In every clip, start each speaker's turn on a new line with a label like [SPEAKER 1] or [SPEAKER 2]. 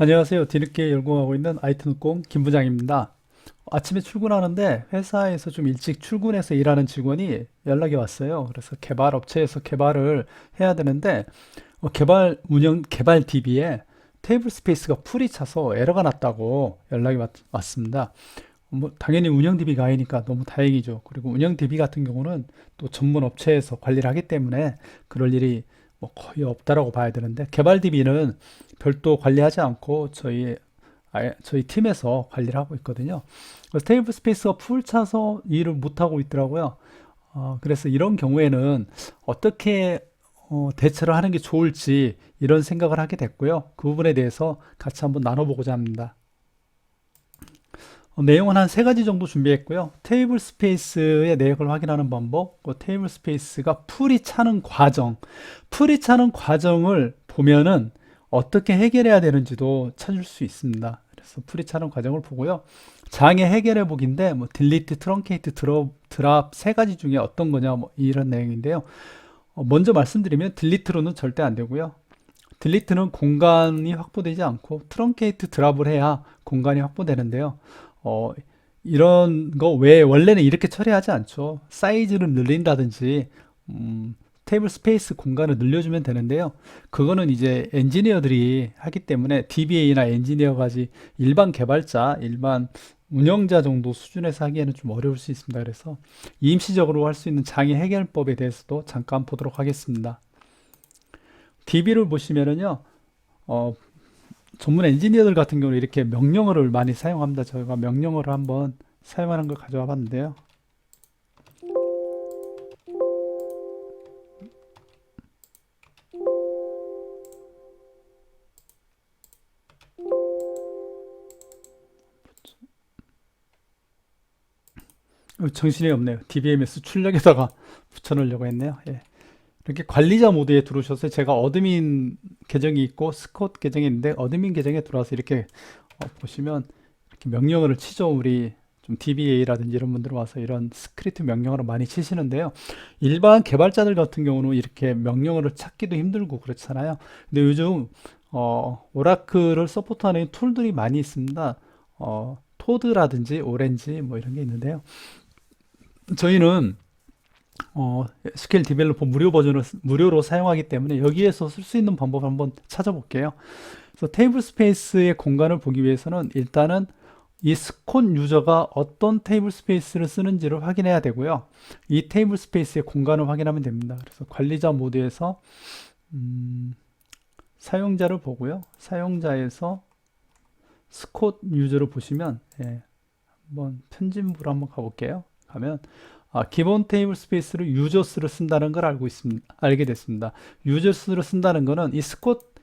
[SPEAKER 1] 안녕하세요. 뒤늦게 열공하고 있는 IT노공 김 부장입니다. 아침에 출근하는데 회사에서 좀 일찍 출근해서 일하는 직원이 연락이 왔어요. 그래서 개발 업체에서 개발을 해야 되는데 개발 DB에 테이블 스페이스가 풀이 차서 에러가 났다고 연락이 왔습니다. 뭐 당연히 운영 DB가 아니니까 너무 다행이죠. 그리고 운영 DB 같은 경우는 또 전문 업체에서 관리를 하기 때문에 그럴 일이 뭐 거의 없다라고 봐야 되는데, 개발 DB는 별도 관리하지 않고 저희 팀에서 관리를 하고 있거든요. 그래서 테이블 스페이스가 풀 차서 일을 못 하고 있더라고요. 그래서 이런 경우에는 어떻게 대처를 하는 게 좋을지 이런 생각을 하게 됐고요. 그 부분에 대해서 같이 한번 나눠보고자 합니다. 내용은 한 세 가지 정도 준비했고요. 테이블 스페이스의 내역을 확인하는 방법, 테이블 스페이스가 풀이 차는 과정을 보면은 어떻게 해결해야 되는지도 찾을 수 있습니다. 그래서 풀이 차는 과정을 보고요. 장애 해결해 보기인데, 뭐 딜리트, 트렁케이트, 드랍 세 가지 중에 어떤 거냐, 뭐 이런 내용인데요. 먼저 말씀드리면 딜리트로는 절대 안 되고요. 딜리트는 공간이 확보되지 않고 트렁케이트 드랍을 해야 공간이 확보되는데요. 어, 이런 거 왜 원래는 이렇게 처리하지 않죠. 사이즈를 늘린다든지 테이블 스페이스 공간을 늘려주면 되는데요. 그거는 이제 엔지니어들이 하기 때문에 DBA나 엔지니어까지 일반 개발자, 일반 운영자 정도 수준에서 하기에는 좀 어려울 수 있습니다. 그래서 임시적으로 할 수 있는 장애 해결법에 대해서도 잠깐 보도록 하겠습니다. DB를 보시면은요, 어, 전문 엔지니어들 같은 경우는 이렇게 명령어를 많이 사용합니다. 저희가 명령어를 한번 사용하는 걸 가져와 봤는데요. 정신이 없네요. DBMS 출력에다가 붙여놓으려고 했네요. 예. 이렇게 관리자 모드에 들어오셔서, 제가 어드민 계정이 있고 스콧 계정이 있는데 어드민 계정에 들어와서 이렇게 보시면 이렇게 명령어를 치죠. 우리 좀 DBA라든지 이런 분들 와서 이런 스크립트 명령어를 많이 치시는데요. 일반 개발자들 같은 경우는 이렇게 명령어를 찾기도 힘들고 그렇잖아요. 근데 요즘 오라클을 서포트하는 툴들이 많이 있습니다. 토드라든지 오렌지 뭐 이런 게 있는데요. 저희는 SQL 디벨로퍼 무료 버전을 무료로 사용하기 때문에 여기에서 쓸 수 있는 방법을 한번 찾아볼게요. 그래서 테이블 스페이스의 공간을 보기 위해서는 일단은 이 스콘 유저가 어떤 테이블 스페이스를 쓰는지를 확인해야 되고요. 이 테이블 스페이스의 공간을 확인하면 됩니다. 그래서 관리자 모드에서 사용자를 보고요. 사용자에서 스콧 유저를 보시면, 예, 한번 편집부로 한번 가볼게요. 가면 기본 테이블 스페이스로 유저스를 쓴다는 걸 알게 됐습니다. 유저스를 쓴다는 거는 이 스콧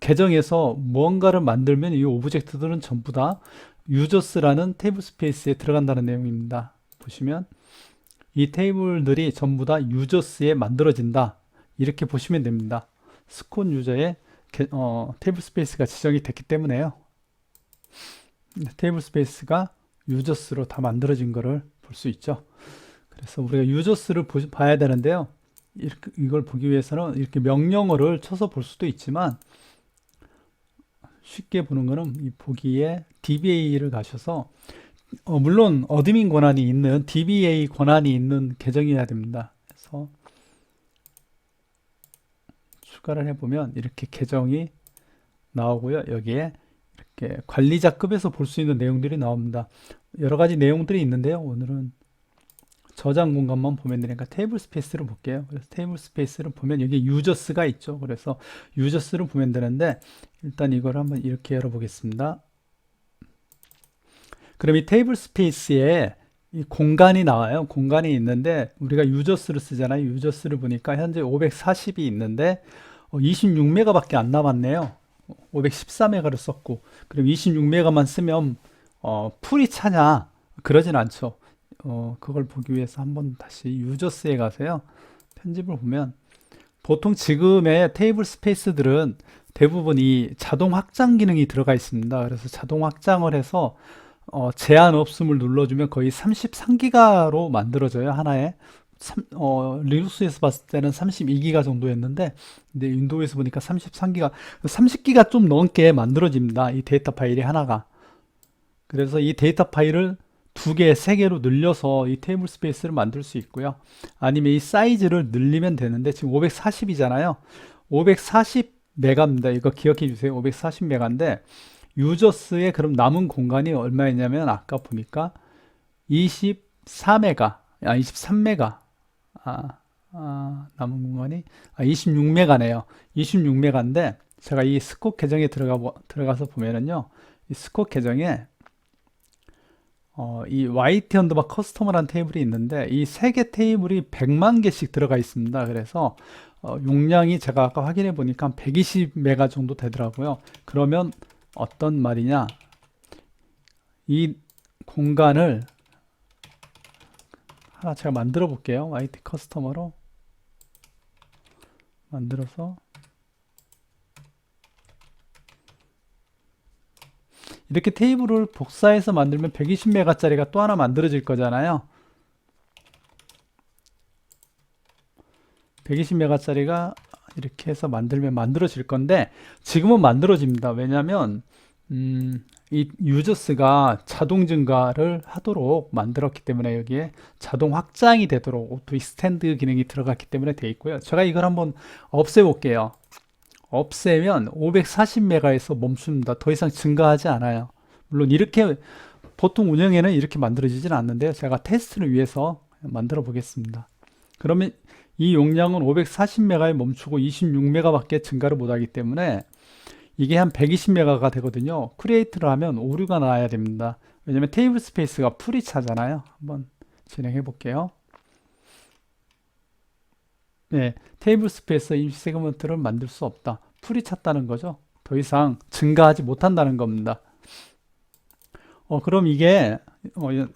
[SPEAKER 1] 계정에서 무언가를 만들면 이 오브젝트들은 전부 다 유저스라는 테이블 스페이스에 들어간다는 내용입니다. 보시면 이 테이블들이 전부 다 유저스에 만들어진다, 이렇게 보시면 됩니다. 스콧 유저의 테이블 스페이스가 지정이 됐기 때문에요. 테이블 스페이스가 유저스로 다 만들어진 거를 볼 수 있죠. 그래서 우리가 유저스를 봐야 되는데요. 이걸 보기 위해서는 이렇게 명령어를 쳐서 볼 수도 있지만, 쉽게 보는 거는 이 보기에 DBA를 가셔서, 물론 어드민 권한이 있는 DBA 권한이 있는 계정이어야 됩니다. 그래서 추가를 해보면 이렇게 계정이 나오고요. 여기에 이렇게 관리자급에서 볼 수 있는 내용들이 나옵니다. 여러 가지 내용들이 있는데요. 오늘은 저장 공간만 보면 되니까 테이블 스페이스를 볼게요. 그래서 테이블 스페이스를 보면 여기 유저스가 있죠. 그래서 유저스를 보면 되는데, 일단 이걸 한번 이렇게 열어보겠습니다. 그럼 이 테이블 스페이스에 이 공간이 나와요. 공간이 있는데 우리가 유저스를 쓰잖아요. 유저스를 보니까 현재 540이 있는데 26메가밖에 안 남았네요. 514메가를 썼고, 그럼 26메가만 쓰면 풀이 차냐? 그러진 않죠. 그걸 보기 위해서 한번 다시 유저스에 가세요. 편집을 보면 보통 지금의 테이블 스페이스들은 대부분 이 자동 확장 기능이 들어가 있습니다. 그래서 자동 확장을 해서 제한 없음을 눌러주면 거의 33기가로 만들어져요. 하나에 리눅스에서 봤을 때는 32기가 정도였는데, 근데 윈도우에서 보니까 33기가, 30기가 좀 넘게 만들어집니다. 이 데이터 파일이 하나가. 그래서 이 데이터 파일을 두 개, 세 개로 늘려서 이 테이블 스페이스를 만들 수 있고요. 아니면 이 사이즈를 늘리면 되는데, 지금 540이잖아요. 540메가입니다. 이거 기억해 주세요. 540메가인데, 유저스의 그럼 남은 공간이 얼마였냐면, 아까 보니까 24메가, 23메가, 남은 공간이 26메가네요. 26메가인데, 제가 이 스콧 계정에 들어가서 보면은요, 이 스콧 계정에 이 YT 언더바 커스터머라는 테이블이 있는데, 이 세 개 테이블이 100만 개씩 들어가 있습니다. 그래서 용량이 제가 아까 확인해 보니까 120메가 정도 되더라고요. 그러면 어떤 말이냐, 이 공간을 하나 제가 만들어 볼게요. YT 커스터머로 만들어서 이렇게 테이블을 복사해서 만들면 120메가짜리가 또 하나 만들어질 거잖아요. 120메가짜리가 이렇게 해서 만들면 만들어질 건데, 지금은 만들어집니다. 왜냐면 이 유저스가 자동 증가를 하도록 만들었기 때문에, 여기에 자동 확장이 되도록 오토 익스텐드 기능이 들어갔기 때문에 되어 있고요. 제가 이걸 한번 없애 볼게요. 없애면 540메가에서 멈춥니다. 더 이상 증가하지 않아요. 물론 이렇게 보통 운영에는 이렇게 만들어지지는 않는데요. 제가 테스트를 위해서 만들어 보겠습니다. 그러면 이 용량은 540메가에 멈추고 26메가밖에 증가를 못하기 때문에 이게 한 120메가가 되거든요. 크리에이트를 하면 오류가 나야 됩니다. 왜냐면 테이블 스페이스가 풀이 차잖아요. 한번 진행해 볼게요. 네, 테이블 스페이스 임시 세그먼트를 만들 수 없다. 풀이 찼다는 거죠. 더 이상 증가하지 못한다는 겁니다. 그럼 이게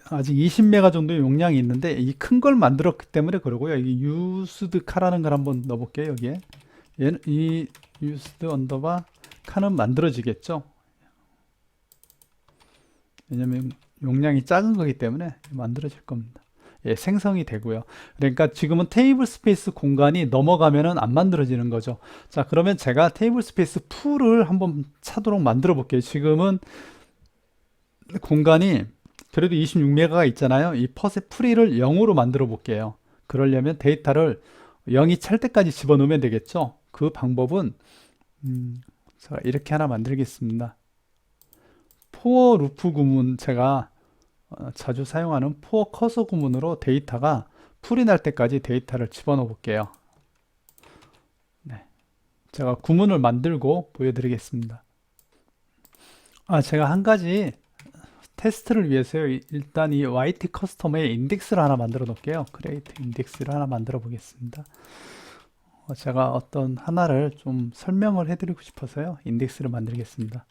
[SPEAKER 1] 아직 20메가 정도의 용량이 있는데, 이 큰 걸 만들었기 때문에 그러고요. 이 used 카라는 걸 한번 넣어볼게요. 여기에 이 used 언더바 카는 만들어지겠죠. 왜냐면 용량이 작은 거기 때문에 만들어질 겁니다. 예, 생성이 되고요. 그러니까 지금은 테이블 스페이스 공간이 넘어가면은 안 만들어지는 거죠. 자, 그러면 제가 테이블 스페이스 풀을 한번 차도록 만들어 볼게요. 지금은 공간이 그래도 26메가가 있잖아요. 이 풀이를 0으로 만들어 볼게요. 그러려면 데이터를 0이 찰 때까지 집어넣으면 되겠죠. 그 방법은 제가 이렇게 하나 만들겠습니다. 포어 루프 구문, 제가 자주 사용하는 포어 커서 구문으로 데이터가 풀이 날 때까지 데이터를 집어넣어 볼게요. 네, 제가 구문을 만들고 보여드리겠습니다. 제가 한 가지 테스트를 위해서요. 일단 이 YT 커스텀에 인덱스를 하나 만들어 놓을게요. 크리에이트 인덱스를 하나 만들어 보겠습니다. 제가 어떤 하나를 좀 설명을 해드리고 싶어서요. 인덱스를 만들겠습니다.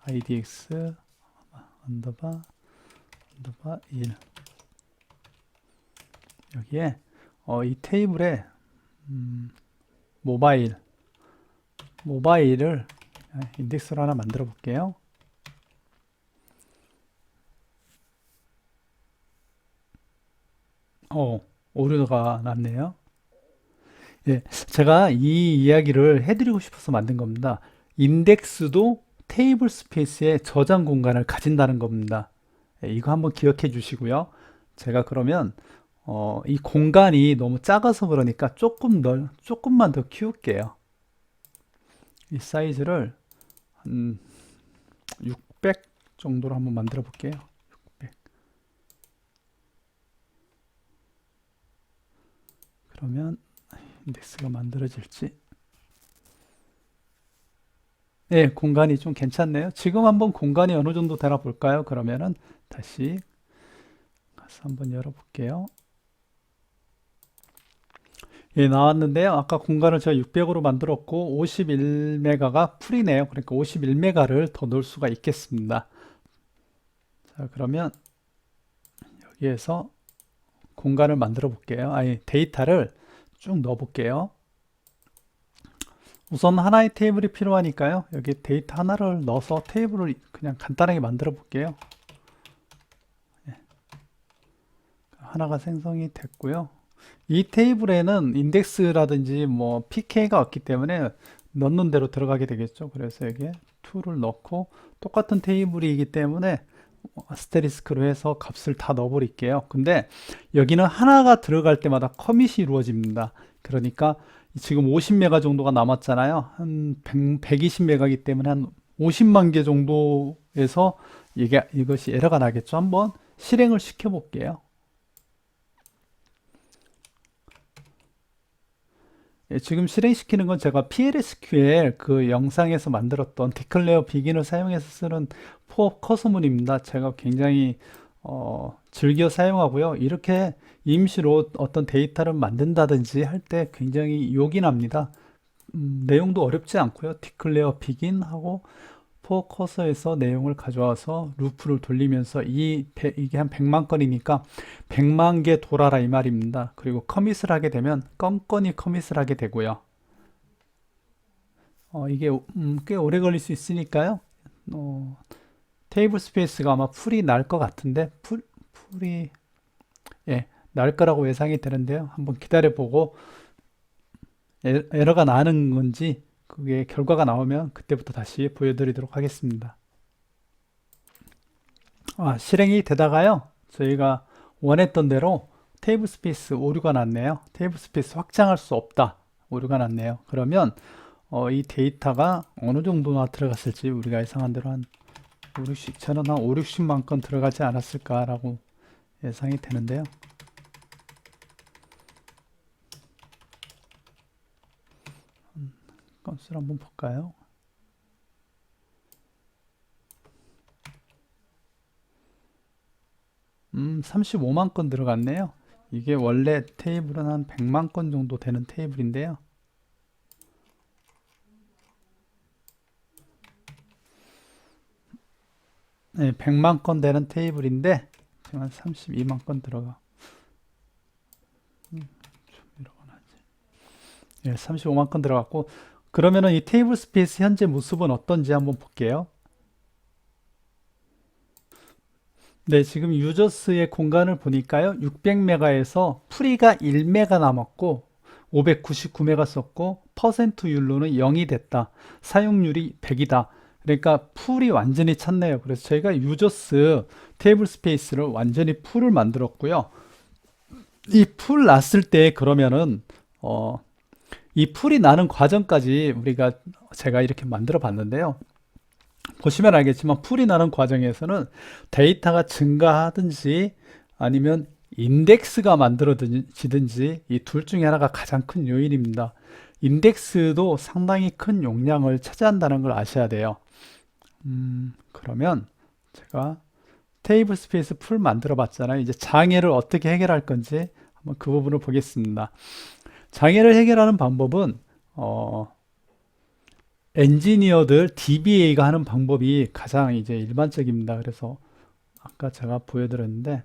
[SPEAKER 1] idx 언더바 1. 여기에 이 테이블에 모바일을 인덱스로 하나 만들어 볼게요. 오류가 났네요. 예, 제가 이 이야기를 해드리고 싶어서 만든 겁니다. 인덱스도 테이블 스페이스의 저장 공간을 가진다는 겁니다. 예, 이거 한번 기억해 주시고요. 제가 그러면 이 공간이 너무 작아서 그러니까 조금만 더 키울게요. 이 사이즈를 한 600 정도로 한번 만들어 볼게요. 600. 그러면 인덱스가 만들어질지. 네, 공간이 좀 괜찮네요. 지금 한번 공간이 어느 정도 되나 볼까요? 그러면은 다시 가서 한번 열어볼게요. 예, 나왔는데요. 아까 공간을 제가 600으로 만들었고 51메가가 풀이네요. 그러니까 51메가를 더 넣을 수가 있겠습니다. 자, 그러면 여기에서 공간을 만들어 볼게요. 데이터를 쭉 넣어 볼게요. 우선 하나의 테이블이 필요하니까요. 여기 데이터 하나를 넣어서 테이블을 그냥 간단하게 만들어 볼게요. 예. 하나가 생성이 됐고요. 이 테이블에는 인덱스라든지 뭐 PK가 없기 때문에 넣는 대로 들어가게 되겠죠. 그래서 여기에 2를 넣고 똑같은 테이블이기 때문에 아스테리스크로 해서 값을 다 넣어버릴게요. 근데 여기는 하나가 들어갈 때마다 커밋이 이루어집니다. 그러니까 지금 50메가 정도가 남았잖아요. 한 120메가이기 때문에 한 50만 개 정도에서 이것이 에러가 나겠죠. 한번 실행을 시켜 볼게요. 예, 지금 실행시키는 건 제가 PLSQL 그 영상에서 만들었던 디클레어 비긴을 사용해서 쓰는 커서문입니다. 제가 굉장히 즐겨 사용하고요. 이렇게 임시로 어떤 데이터를 만든다든지 할 때 굉장히 요긴합니다. 내용도 어렵지 않고요. 디클레어 비긴 하고 포 커서에서 내용을 가져와서 루프를 돌리면서 이게 한 100만 건이니까 100만 개 돌아라 이 말입니다. 그리고 커밋을 하게 되면 껌껌이 커밋을 하게 되고요. 이게 꽤 오래 걸릴 수 있으니까요. 어, 테이블 스페이스가 아마 풀이 날 것 같은데 풀이 예, 날 거라고 예상이 되는데요. 한번 기다려보고 에러가 나는 건지 그게 결과가 나오면 그때부터 다시 보여드리도록 하겠습니다. 실행이 되다가요. 저희가 원했던 대로 테이블 스페이스 오류가 났네요. 테이블 스페이스 확장할 수 없다. 오류가 났네요. 그러면 이 데이터가 어느 정도나 들어갔을지 우리가 예상한 대로 한 5, 60, 저는 한 5, 60만 건 들어가지 않았을까라고 예상이 되는데요. 건수를 한번 볼까요? 35만 건 들어갔네요. 이게 원래 테이블은 한 100만 건 정도 되는 테이블인데요. 네, 100만 건 되는 테이블인데 지금 한 32만 건 들어가. 예, 35만 건 들어갔고 그러면은 이 테이블 스페이스 현재 모습은 어떤지 한번 볼게요. 네, 지금 유저스의 공간을 보니까요. 600메가에서 프리가 1메가 남았고 599메가 썼고 퍼센트율로는 0이 됐다. 사용률이 100이다. 그러니까 풀이 완전히 찼네요. 그래서 저희가 유저스 테이블 스페이스를 완전히 풀을 만들었고요. 이 풀 났을 때 그러면은 이 풀이 나는 과정까지 제가 이렇게 만들어 봤는데요. 보시면 알겠지만 풀이 나는 과정에서는 데이터가 증가하든지 아니면 인덱스가 만들어지든지 이 둘 중에 하나가 가장 큰 요인입니다. 인덱스도 상당히 큰 용량을 차지한다는 걸 아셔야 돼요. 그러면 제가 테이블 스페이스 풀 만들어 봤잖아요. 이제 장애를 어떻게 해결할 건지 한번 그 부분을 보겠습니다. 장애를 해결하는 방법은 엔지니어들 DBA가 하는 방법이 가장 이제 일반적입니다. 그래서 아까 제가 보여드렸는데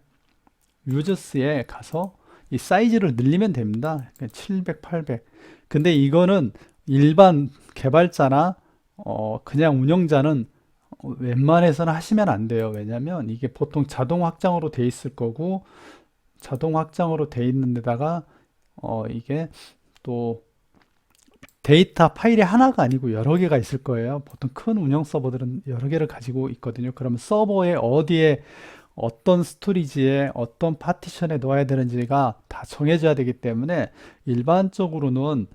[SPEAKER 1] 유저스에 가서 이 사이즈를 늘리면 됩니다. 700, 800. 근데 이거는 일반 개발자나 그냥 운영자는 웬만해서는 하시면 안 돼요. 왜냐면 이게 보통 자동 확장으로 돼 있을 거고 자동 확장으로 돼 있는 데다가 이게 또 데이터 파일이 하나가 아니고 여러 개가 있을 거예요. 보통 큰 운영 서버들은 여러 개를 가지고 있거든요. 그러면 서버에 어디에 어떤 스토리지에 어떤 파티션에 넣어야 되는지가 다 정해져야 되기 때문에 일반적으로는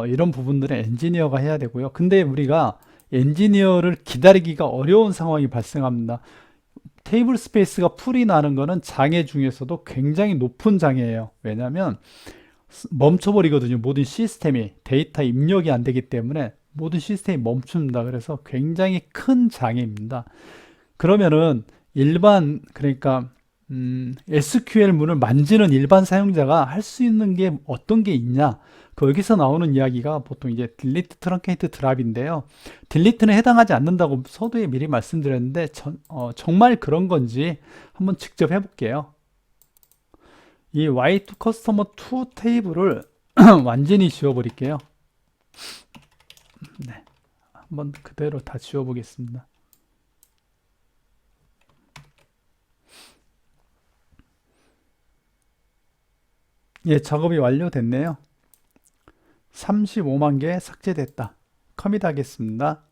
[SPEAKER 1] 이런 부분들은 엔지니어가 해야 되고요. 근데 우리가 엔지니어를 기다리기가 어려운 상황이 발생합니다. 테이블 스페이스가 풀이 나는 거는 장애 중에서도 굉장히 높은 장애예요. 왜냐하면 멈춰버리거든요. 모든 시스템이 데이터 입력이 안 되기 때문에 모든 시스템이 멈춥니다. 그래서 굉장히 큰 장애입니다. 그러면은 그러니까 SQL 문을 만지는 일반 사용자가 할 수 있는 게 어떤 게 있냐? 여기서 나오는 이야기가 보통 이제 딜리트 트렁케이트 드랍인데요. 딜리트는 해당하지 않는다고 서두에 미리 말씀드렸는데 정말 그런 건지 한번 직접 해볼게요. 이 Y2 커스터머 2 테이블을 완전히 지워버릴게요. 네, 한번 그대로 다 지워보겠습니다. 예, 작업이 완료됐네요. 35만 개 삭제됐다. 커밋 하겠습니다.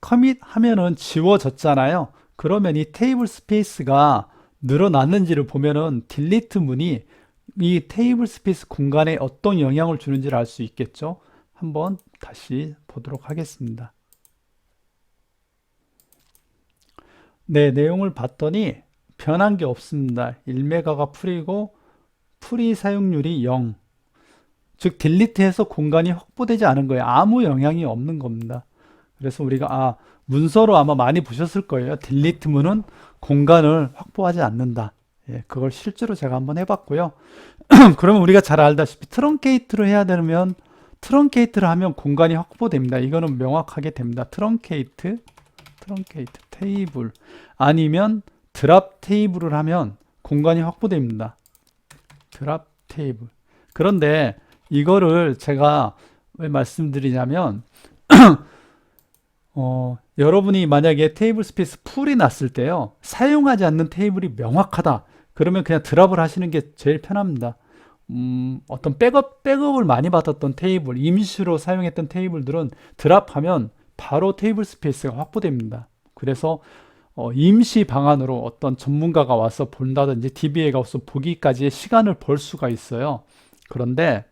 [SPEAKER 1] 커밋 하면은 지워졌잖아요. 그러면 이 테이블 스페이스가 늘어났는지를 보면은 딜리트 문이 이 테이블 스페이스 공간에 어떤 영향을 주는지를 알 수 있겠죠. 한번 다시 보도록 하겠습니다. 네, 내용을 봤더니 변한 게 없습니다. 1메가가 풀이고 풀이 사용률이 0. 즉 딜리트해서 공간이 확보되지 않은 거예요. 아무 영향이 없는 겁니다. 그래서 우리가 문서로 아마 많이 보셨을 거예요. 딜리트문은 공간을 확보하지 않는다. 예, 그걸 실제로 제가 한번 해봤고요. 그러면 우리가 잘 알다시피 트렁케이트를 해야 되면 트렁케이트를 하면 공간이 확보됩니다. 이거는 명확하게 됩니다. 트렁케이트 테이블 아니면 드랍 테이블을 하면 공간이 확보됩니다. 드랍 테이블. 그런데 이거를 제가 왜 말씀드리냐면 여러분이 만약에 테이블 스페이스 풀이 났을 때요, 사용하지 않는 테이블이 명확하다. 그러면 그냥 드랍을 하시는 게 제일 편합니다. 어떤 백업을 많이 받았던 테이블, 임시로 사용했던 테이블들은 드랍하면 바로 테이블 스페이스가 확보됩니다. 그래서 임시 방안으로 어떤 전문가가 와서 본다든지 DBA가 와서 보기까지의 시간을 벌 수가 있어요. 그런데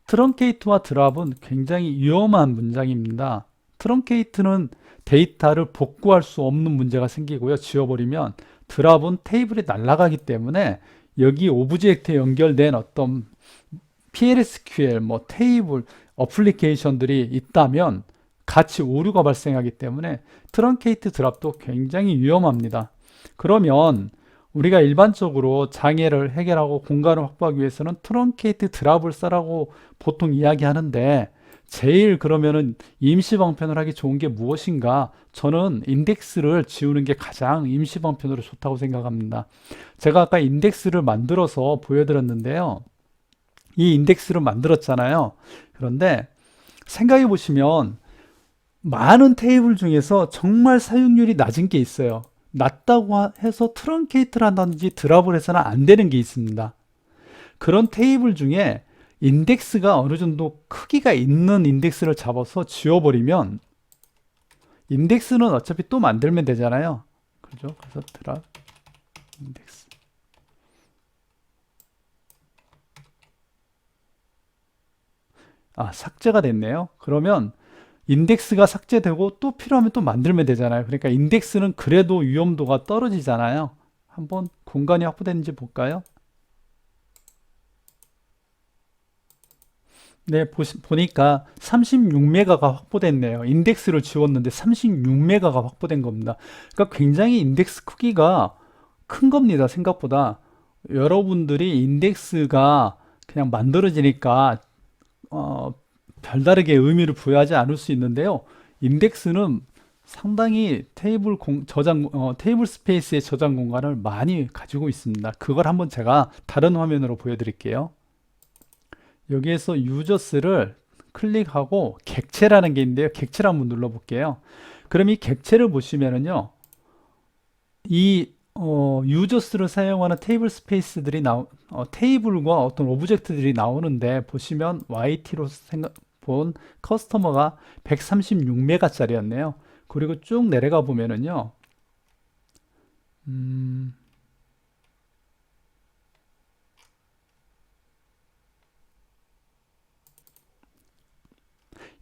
[SPEAKER 1] 트렁케이트와 드랍은 굉장히 위험한 문장입니다. 트렁케이트는 데이터를 복구할 수 없는 문제가 생기고요. 지워버리면 드랍은 테이블이 날아가기 때문에 여기 오브젝트에 연결된 어떤 PLSQL, 테이블, 어플리케이션들이 있다면 같이 오류가 발생하기 때문에 트렁케이트 드랍도 굉장히 위험합니다. 그러면 우리가 일반적으로 장애를 해결하고 공간을 확보하기 위해서는 트렁케이트 드랍을 쓰라고 보통 이야기하는데 제일 그러면은 임시 방편을 하기 좋은 게 무엇인가? 저는 인덱스를 지우는 게 가장 임시 방편으로 좋다고 생각합니다. 제가 아까 인덱스를 만들어서 보여드렸는데요. 이 인덱스를 만들었잖아요. 그런데 생각해 보시면 많은 테이블 중에서 정말 사용률이 낮은 게 있어요. 낮다고 해서 트렁케이트를 한다든지 드랍을 해서는 안 되는 게 있습니다. 그런 테이블 중에 인덱스가 어느 정도 크기가 있는 인덱스를 잡아서 지워버리면 인덱스는 어차피 또 만들면 되잖아요. 그죠? 그래서 드랍 인덱스. 삭제가 됐네요. 그러면 인덱스가 삭제되고 또 필요하면 또 만들면 되잖아요. 그러니까 인덱스는 그래도 위험도가 떨어지잖아요. 한번 공간이 확보되는지 볼까요? 네, 보니까 36메가가 확보됐네요. 인덱스를 지웠는데 36메가가 확보된 겁니다. 그러니까 굉장히 인덱스 크기가 큰 겁니다. 생각보다. 여러분들이 인덱스가 그냥 만들어지니까 별다르게 의미를 부여하지 않을 수 있는데요. 인덱스는 상당히 테이블 스페이스의 저장 공간을 많이 가지고 있습니다. 그걸 한번 제가 다른 화면으로 보여드릴게요. 여기에서 유저스를 클릭하고 객체라는 게 있는데요. 객체를 한번 눌러볼게요. 그럼 이 객체를 보시면은요, 이 유저스를 사용하는 테이블 스페이스들이 테이블과 어떤 오브젝트들이 나오는데 보시면 YT로 본 커스터머가 136메가짜리였네요. 그리고 쭉 내려가 보면은요,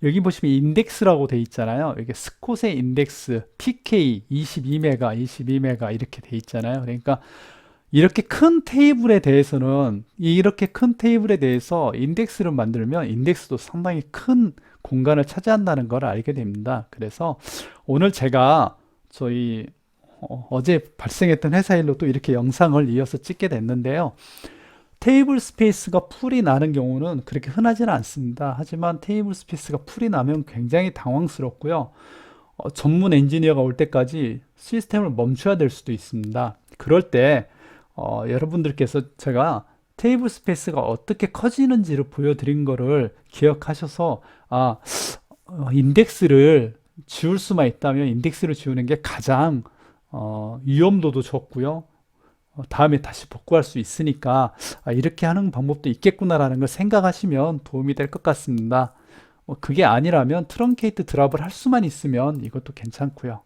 [SPEAKER 1] 여기 보시면 인덱스라고 돼 있잖아요. 이게 스콧의 인덱스 PK 22메가, 22메가 이렇게 돼 있잖아요. 그러니까 이렇게 큰 테이블에 대해서는 이렇게 큰 테이블에 대해서 인덱스를 만들면 인덱스도 상당히 큰 공간을 차지한다는 걸 알게 됩니다. 그래서 오늘 제가 저희 어제 발생했던 회사 일로 또 이렇게 영상을 이어서 찍게 됐는데요. 테이블 스페이스가 풀이 나는 경우는 그렇게 흔하지는 않습니다. 하지만 테이블 스페이스가 풀이 나면 굉장히 당황스럽고요. 전문 엔지니어가 올 때까지 시스템을 멈춰야 될 수도 있습니다. 그럴 때 여러분들께서 제가 테이블 스페이스가 어떻게 커지는지를 보여드린 거를 기억하셔서 인덱스를 지울 수만 있다면 인덱스를 지우는 게 가장 위험도도 적고요. 다음에 다시 복구할 수 있으니까 이렇게 하는 방법도 있겠구나라는 걸 생각하시면 도움이 될 것 같습니다. 그게 아니라면 트렁케이트 드랍을 할 수만 있으면 이것도 괜찮고요.